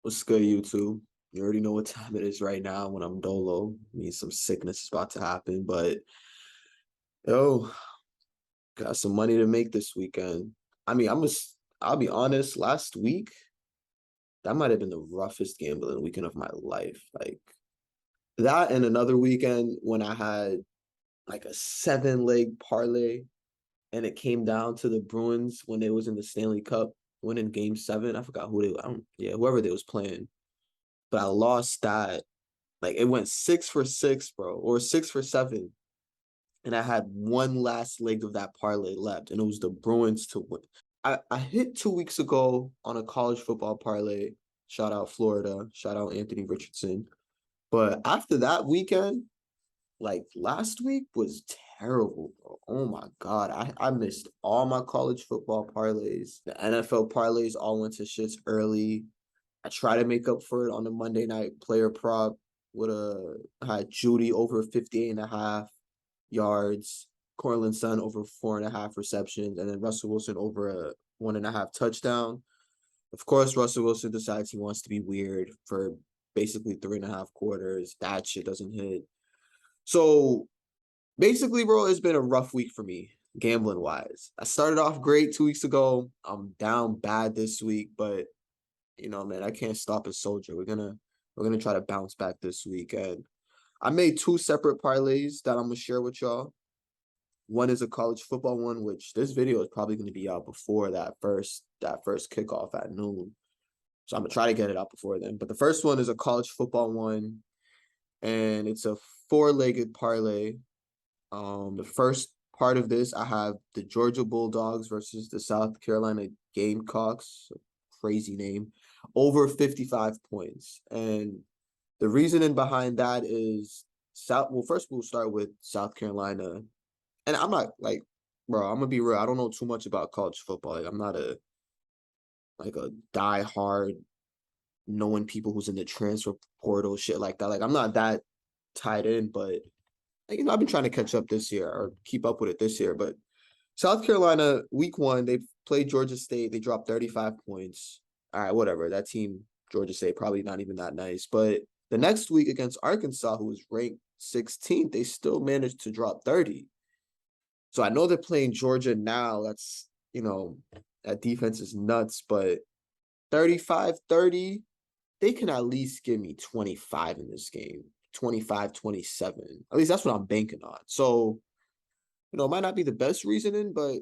What's good, YouTube? You already know what time it is right now when I'm dolo. Means some sickness is about to happen, but yo, got some money to make this weekend. I mean, I'll be honest, last week, that might have been the roughest gambling weekend of my life. Like that and another weekend when I had like a 7-leg parlay and it came down to the Bruins when they was in the Stanley Cup, winning game 7. I forgot who they, I don't, yeah, whoever they was playing. But I lost that. Like it went 6 for 6, bro, or 6 for 7. And I had one last leg of that parlay left, and it was the Bruins to win. I hit 2 weeks ago on a college football parlay. Shout out Florida. Shout out Anthony Richardson. But after that weekend, like last week was terrible, bro. Oh my God. I missed all my college football parlays. The NFL parlays all went to shits early. I try to make up for it on the Monday night player prop with had Judy over 58.5 yards, Cortland Sutton over 4.5 receptions, and then Russell Wilson over a 1.5 touchdown. Of course, Russell Wilson decides he wants to be weird for basically 3.5 quarters. That shit doesn't hit. So basically, bro, it's been a rough week for me, gambling wise. I started off great 2 weeks ago. I'm down bad this week, but man, I can't stop a soldier. We're gonna try to bounce back this week. And I made two separate parlays that I'm gonna share with y'all. One is a college football one, which this video is probably gonna be out before that first kickoff at noon. So I'm gonna try to get it out before then. But the first one is a college football one, and it's a four-legged parlay. The first part of this, I have the Georgia Bulldogs versus the South Carolina Gamecocks. Crazy name. Over 55 points. And the reasoning behind that is first we'll start with South Carolina. And I'm not like, bro, I'm gonna be real. I don't know too much about college football. Like I'm not a die-hard knowing people who's in the transfer portal, shit like that. Like I'm not that tied in, but I've been trying to catch up this year or keep up with it this year. But South Carolina, week 1, they played Georgia State. They dropped 35 points. All right, whatever. That team, Georgia State, probably not even that nice. But the next week against Arkansas, who was ranked 16th, they still managed to drop 30. So I know they're playing Georgia now. That defense is nuts. But 35-30, they can at least give me 25 in this game. 25, 27. At least that's what I'm banking on. So, it might not be the best reasoning, but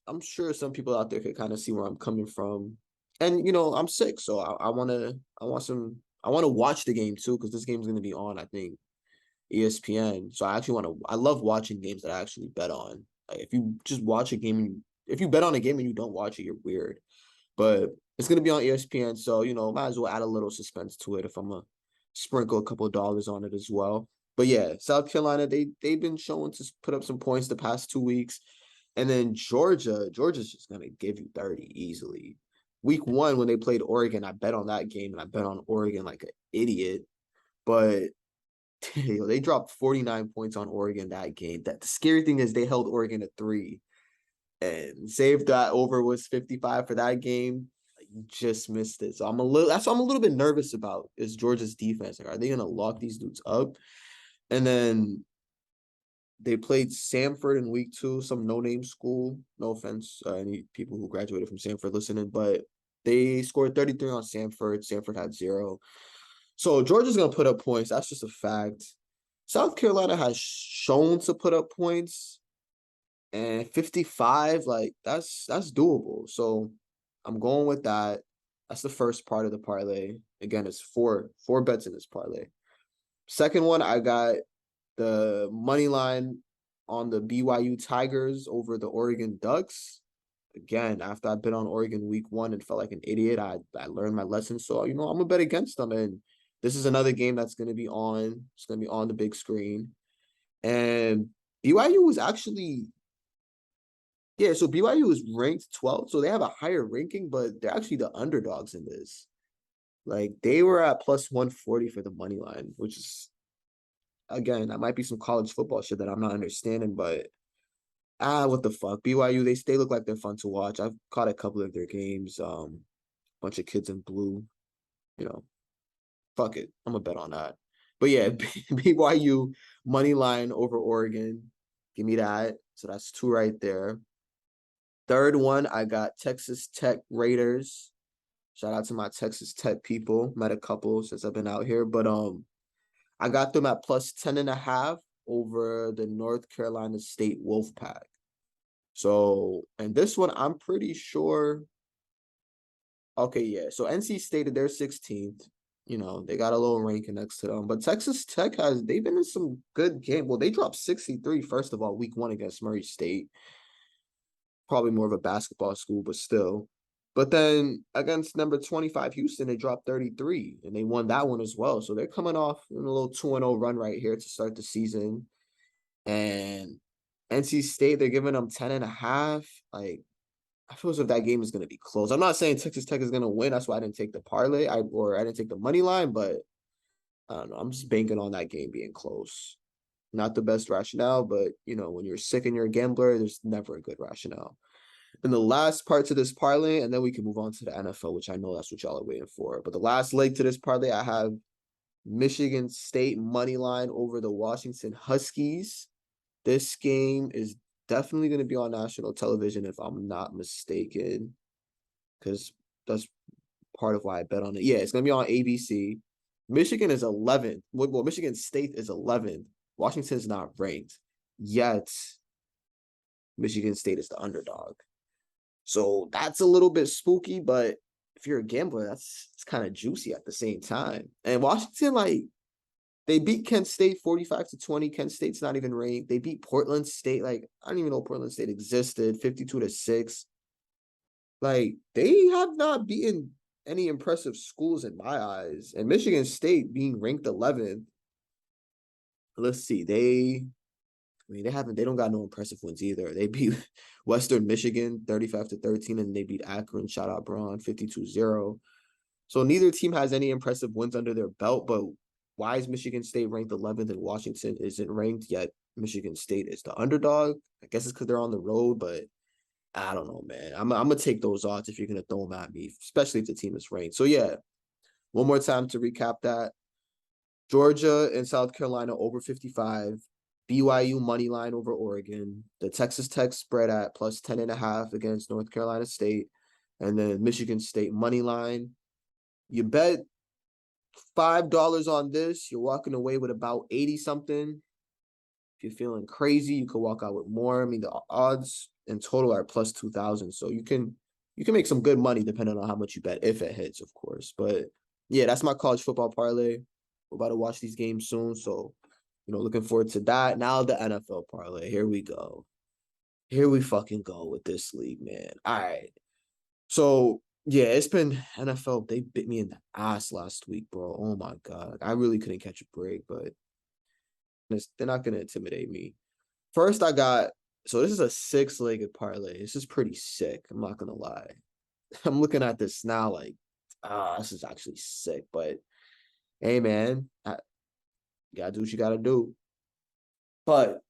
I'm sure some people out there could kind of see where I'm coming from. And I'm sick, so I want to watch the game too, because this game's going to be on, I think, ESPN. So I love watching games that I actually bet on. Like if you just watch a game and if you bet on a game and you don't watch it, you're weird. But it's going to be on ESPN, so might as well add a little suspense to it if I'm gonna sprinkle a couple of dollars on it as well. But yeah, South Carolina, they've been showing to put up some points the past 2 weeks. And then Georgia's just gonna give you 30 easily. Week 1, when they played Oregon, I bet on that game and I bet on Oregon like an idiot. But they dropped 49 points on Oregon that game. That the scary thing is they held Oregon at 3. And saved that over was 55 for that game. You just missed it. So that's what I'm a little bit nervous about is Georgia's defense. Like, are they gonna lock these dudes up? And then they played Samford in week 2, some no-name school. No offense, any people who graduated from Samford listening, but they scored 33 on Samford. Samford had 0. So Georgia's gonna put up points. That's just a fact. South Carolina has shown to put up points, and 55, like that's doable. So I'm going with that. That's the first part of the parlay. Again, it's four bets in this parlay. Second one, I got the money line on the BYU Tigers over the Oregon Ducks. Again, after I've been on Oregon week 1 and felt like an idiot, I learned my lesson. So, I'm going to bet against them. And this is another game that's going to be on. It's going to be on the big screen. And BYU was actually, yeah, so BYU is ranked 12th. So they have a higher ranking, but they're actually the underdogs in this. Like, they were at plus 140 for the money line, which is, again, that might be some college football shit that I'm not understanding, but what the fuck? BYU, they look like they're fun to watch. I've caught a couple of their games. Bunch of kids in blue. you know, fuck it. I'm gonna bet on that. But yeah, BYU money line over Oregon. Give me that. So that's 2 right there. Third one, I got Texas Tech Raiders. Shout out to my Texas Tech people. Met a couple since I've been out here, but I got them at plus 10.5 over the North Carolina State Wolfpack. So, and this one, I'm pretty sure. Okay, yeah. So NC State, they're 16th. They got a little ranking next to them. But Texas Tech they've been in some good game. Well, they dropped 63, first of all, week 1 against Murray State. Probably more of a basketball school, but still. But then against number 25 Houston, they dropped 33, and they won that one as well. So they're coming off in a little 2-0 run right here to start the season. And NC State, they're giving them 10.5. Like, I feel as if that game is going to be close. I'm not saying Texas Tech is going to win. That's why I didn't take the parlay. I didn't take the money line, but I don't know. I'm just banking on that game being close. Not the best rationale, but when you're sick and you're a gambler, there's never a good rationale. And the last part to this parlay, and then we can move on to the NFL, which I know that's what y'all are waiting for. But the last leg to this parlay, I have Michigan State money line over the Washington Huskies. This game is definitely going to be on national television if I'm not mistaken, because that's part of why I bet on it. Yeah, it's going to be on ABC. Michigan is 11th. Well, Michigan State is 11th. Washington is not ranked yet. Michigan State is the underdog. So that's a little bit spooky, but if you're a gambler, it's kind of juicy at the same time. And Washington, they beat Kent State 45-20. Kent State's not even ranked. They beat Portland State. I don't even know Portland State existed, 52-6. They have not beaten any impressive schools in my eyes. And Michigan State being ranked 11th. Let's see. They don't got no impressive wins either. They beat Western Michigan 35-13, and they beat Akron, shout out Braun, 52-0. So neither team has any impressive wins under their belt, but why is Michigan State ranked 11th and Washington isn't ranked yet? Michigan State is the underdog. I guess it's because they're on the road, but I don't know, man. I'm going to take those odds if you're going to throw them at me, especially if the team is ranked. So, yeah, one more time to recap that. Georgia and South Carolina over 55. BYU money line over Oregon. The Texas Tech spread at plus 10.5 against North Carolina State. And then Michigan State money line. You bet $5 on this, you're walking away with about 80-something. If you're feeling crazy, you could walk out with more. I mean, the odds in total are plus 2,000. So you can make some good money depending on how much you bet, if it hits, of course. But yeah, that's my college football parlay. We're about to watch these games soon. So, looking forward to that. Now the NFL parlay. Here we go. Here we fucking go with this league, man. All right. So, yeah, it's been NFL. They bit me in the ass last week, bro. Oh, my God. I really couldn't catch a break, but they're not going to intimidate me. First, so this is a 6-legged parlay. This is pretty sick. I'm not going to lie. I'm looking at this now this is actually sick. But, hey, man, you got to do what you got to do. But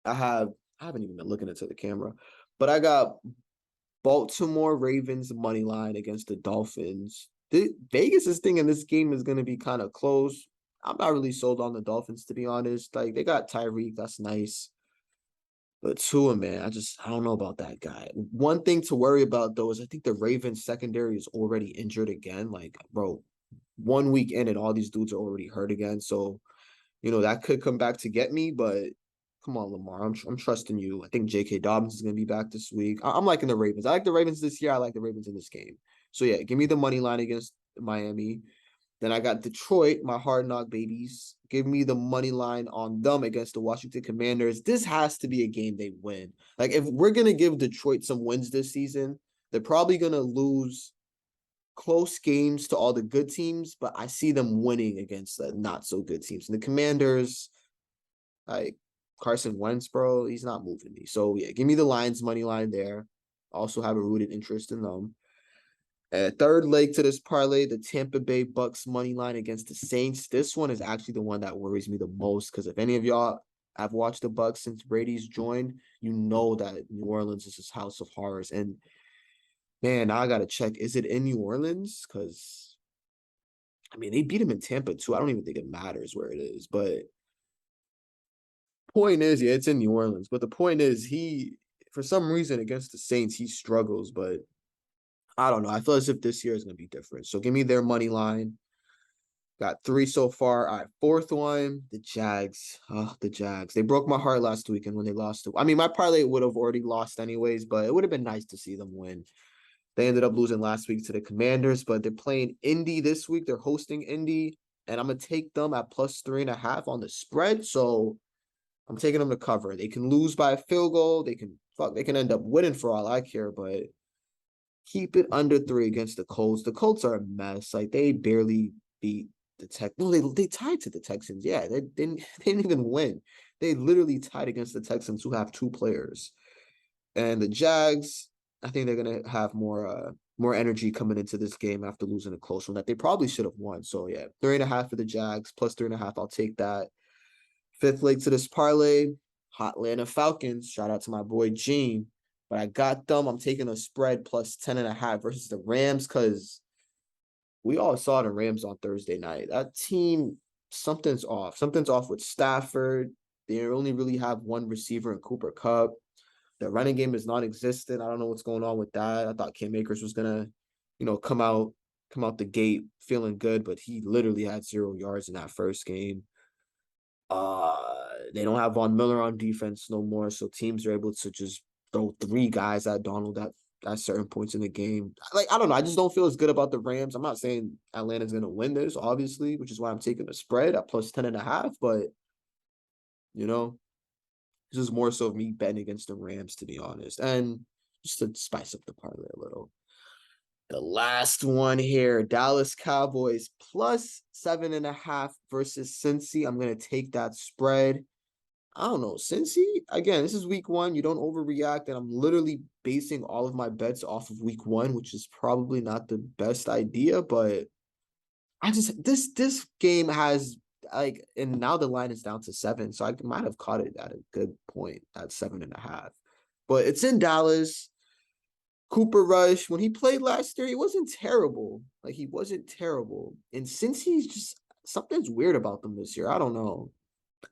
I haven't even been looking into the camera. But I got Baltimore Ravens money line against the Dolphins. Vegas is thinking this game is going to be kind of close. I'm not really sold on the Dolphins, to be honest. They got Tyreek. That's nice. But Tua, man, I don't know about that guy. One thing to worry about, though, is I think the Ravens secondary is already injured again. Bro, 1 week in and all these dudes are already hurt again. So, that could come back to get me, but come on, Lamar. I'm trusting you. I think J.K. Dobbins is going to be back this week. I'm liking the Ravens. I like the Ravens this year. I like the Ravens in this game. So, yeah, give me the money line against Miami. Then I got Detroit, my hard knock babies. Give me the money line on them against the Washington Commanders. This has to be a game they win. If we're going to give Detroit some wins this season, they're probably going to lose close games to all the good teams, but I see them winning against the not so good teams. And the Commanders, Carson Wentz, bro, he's not moving me. So, yeah, give me the Lions money line there. Also have a rooted interest in them. Third leg to this parlay, the Tampa Bay Bucks money line against the Saints. This one is actually the one that worries me the most because if any of y'all have watched the Bucks since Brady's joined, you know that New Orleans is his house of horrors. And, man, now I got to check. Is it in New Orleans? Because I mean, they beat him in Tampa too. I don't even think it matters where it is. But point is, yeah, it's in New Orleans. But the point is, for some reason against the Saints, he struggles. But I don't know. I feel as if this year is going to be different. So give me their money line. Got 3 so far. All right, fourth one, the Jags. Oh, the Jags. They broke my heart last weekend when they lost to. I mean, my parlay would have already lost anyways, but it would have been nice to see them win. They ended up losing last week to the Commanders, but they're playing Indy this week. They're hosting Indy, and I'm gonna take them at plus 3.5 on the spread. So I'm taking them to cover. They can lose by a field goal. They can end up winning for all I care, but keep it under 3 against the Colts. The Colts are a mess. Like they barely beat the Tech. No, they tied to the Texans. Yeah, they didn't even win. They literally tied against the Texans, who have 2 players. And the Jags, I think they're gonna have more energy coming into this game after losing a close one that they probably should have won. So yeah, 3.5 for the Jags, plus 3.5. I'll take that. Fifth leg to this parlay, Hot Atlanta Falcons. Shout out to my boy Gene. But I got them. I'm taking a spread plus 10.5 versus the Rams because we all saw the Rams on Thursday night. That team, something's off. Something's off with Stafford. They only really have one receiver in Cooper Kupp. The running game is non-existent. I don't know what's going on with that. I thought Cam Akers was gonna, come out the gate feeling good, but he literally had 0 yards in that first game. They don't have Von Miller on defense no more, so teams are able to just throw 3 guys at Donald at certain points in the game. Like, I don't know. I just don't feel as good about the Rams. I'm not saying Atlanta's gonna win this, obviously, which is why I'm taking the spread at plus 10.5. But you know, this is more so of me betting against the Rams, to be honest, and just to spice up the parlay a little. The last one here, Dallas Cowboys plus 7.5 versus Cincy. I'm gonna take that spread. I don't know. Cincy, again, this is week 1. You don't overreact, and I'm literally basing all of my bets off of week 1, which is probably not the best idea, but I just this game has like, and now the line is down to 7, so I might have caught it at a good point at 7.5. But it's in Dallas. Cooper Rush, when he played last year, he wasn't terrible. Like, he wasn't terrible. And since he's just something's weird about them this year, I don't know.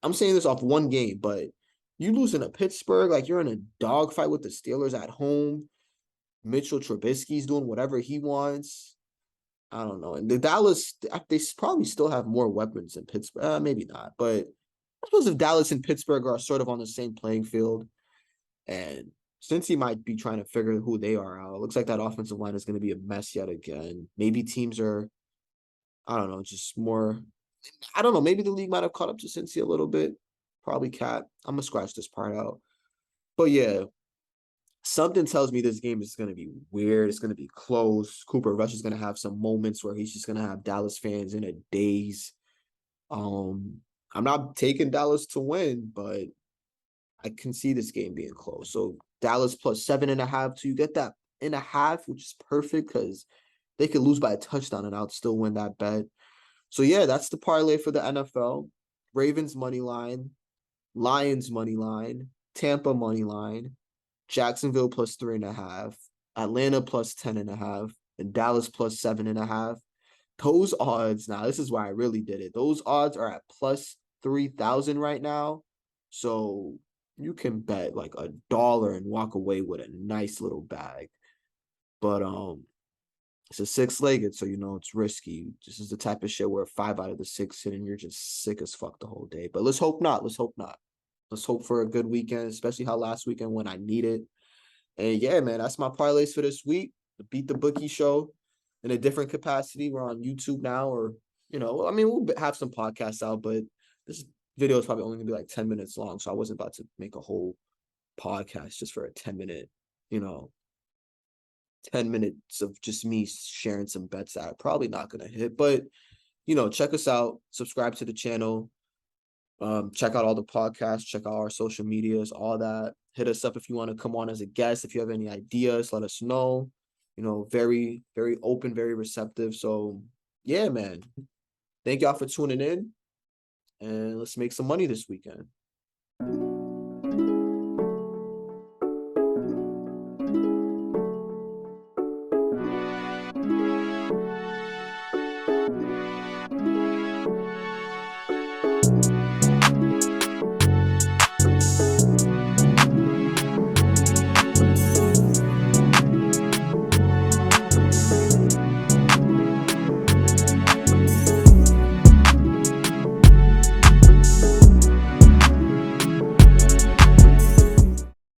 I'm saying this off one game, but you losing to Pittsburgh, like you're in a dogfight with the Steelers at home. Mitchell Trubisky's doing whatever he wants. I don't know. And the Dallas, they probably still have more weapons than Pittsburgh. Maybe not. But I suppose if Dallas and Pittsburgh are sort of on the same playing field, and since he might be trying to figure who they are out, it looks like that offensive line is going to be a mess yet again. Maybe teams are, I don't know, just more. I don't know. Maybe the league might have caught up to Cincy a little bit. Probably Cat. I'm going to scratch this part out. But yeah, something tells me this game is going to be weird. It's going to be close. Cooper Rush is going to have some moments where he's just going to have Dallas fans in a daze. I'm not taking Dallas to win, but I can see this game being close. So Dallas plus 7.5. So you get that in a half, which is perfect because they could lose by a touchdown and I'll still win that bet. So yeah, that's the parlay for the NFL. Ravens money line, Lions money line, Tampa money line, Jacksonville plus 3.5, Atlanta plus 10.5, and Dallas plus 7.5. Those odds, now this is why I really did it. Those odds are at plus 3,000 right now. So you can bet like $1 and walk away with a nice little bag. But it's a 6-legged, so it's risky. This is the type of shit where 5 out of the 6 hit and you're just sick as fuck the whole day. But let's hope not. Let's hope not. Let's hope for a good weekend, especially how last weekend when I need it. And yeah, man, that's my parlays for this week. The Beat the Bookie show in a different capacity. We're on YouTube now, or I mean, we'll have some podcasts out, but this video is probably only gonna be like 10 minutes long. So I wasn't about to make a whole podcast just for a 10-minute, 10 minutes of just me sharing some bets that are probably not gonna hit. But check us out, subscribe to the channel, check out all the podcasts, check out our social medias, all that. Hit us up if you want to come on as a guest. If you have any ideas, let us know. Very, very open, very receptive. So yeah, man. Thank y'all for tuning in. And let's make some money this weekend.